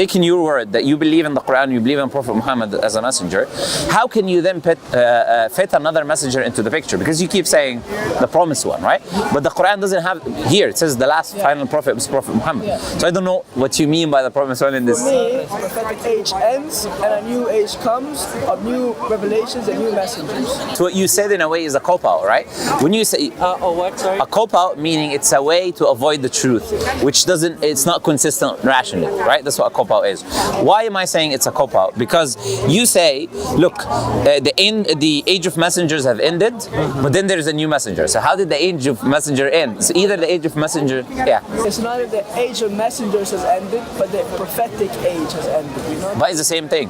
taking your word that you believe in the Quran, you believe in Prophet Muhammad as a messenger, how can you then fit another messenger into the picture? Because you keep saying the promised one, right? But the Quran doesn't have, here it says the last final prophet was Prophet Muhammad. So I don't know what you mean by the promised one in this. For me, the prophetic age ends and a new age comes of new revelations and new messengers. So what you said in a way is a cop-out, right? When you say a cop-out, meaning it's a way to avoid the truth, which it's not consistent rationally, right? That's what a cop-out is. Why am I saying it's a cop-out? Because you say, look, the age of messengers have ended, but then there's a new messenger. So how did the age of messenger end? So either the age of messenger, It's not that the age of messengers has ended, but the prophetic age has ended. You know? But it's the same thing.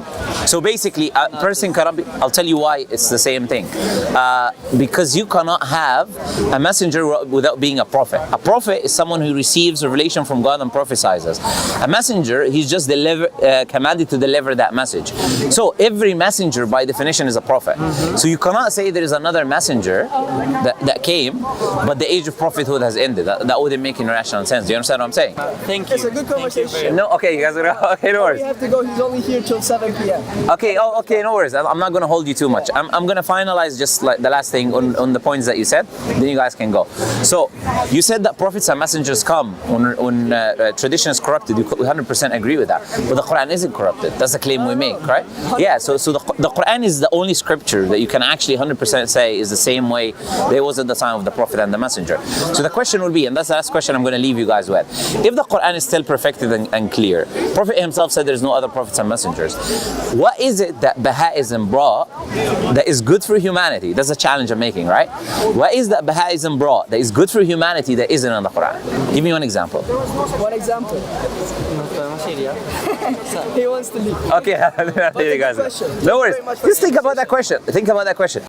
So basically, a person cannot be, I'll tell you why it's the same thing. Because you cannot have a messenger without being a prophet. A prophet is someone who receives revelation from God and prophesies. A messenger, he's just commanded to deliver that message. So every messenger by definition is a prophet. So you cannot say there is another messenger that came, but the age of prophethood has ended. That wouldn't make any rational sense. Do you understand what I'm saying? Thank you. It's a good conversation. No, okay, you guys are okay, no worries. We have to go, he's only here till 7 p.m. Okay, okay, no worries. I'm not going to hold you too much. I'm going to finalize just like the last thing on the points that you said, then you guys can go. So, you said that prophets and messengers come when tradition is corrupted. We 100% agree with that. But the Quran isn't corrupted. That's the claim we make, right? Yeah, so the Quran is the only scripture that you can actually 100% say is the same way that it was at the time of the prophet and the messenger. So the question will be, and that's the last question I'm going to leave you guys with. If the Quran is still perfected and clear, Prophet himself said there's no other prophets and messengers. What is it that Baha'ism brought that is good for humanity? That's a challenge I'm making, right? What is that Baha'ism brought that is good for humanity that isn't in the Quran? Give me one example. One example. He wants to leave. Okay, there you guys. No worries. Just think about that question. Think about that question.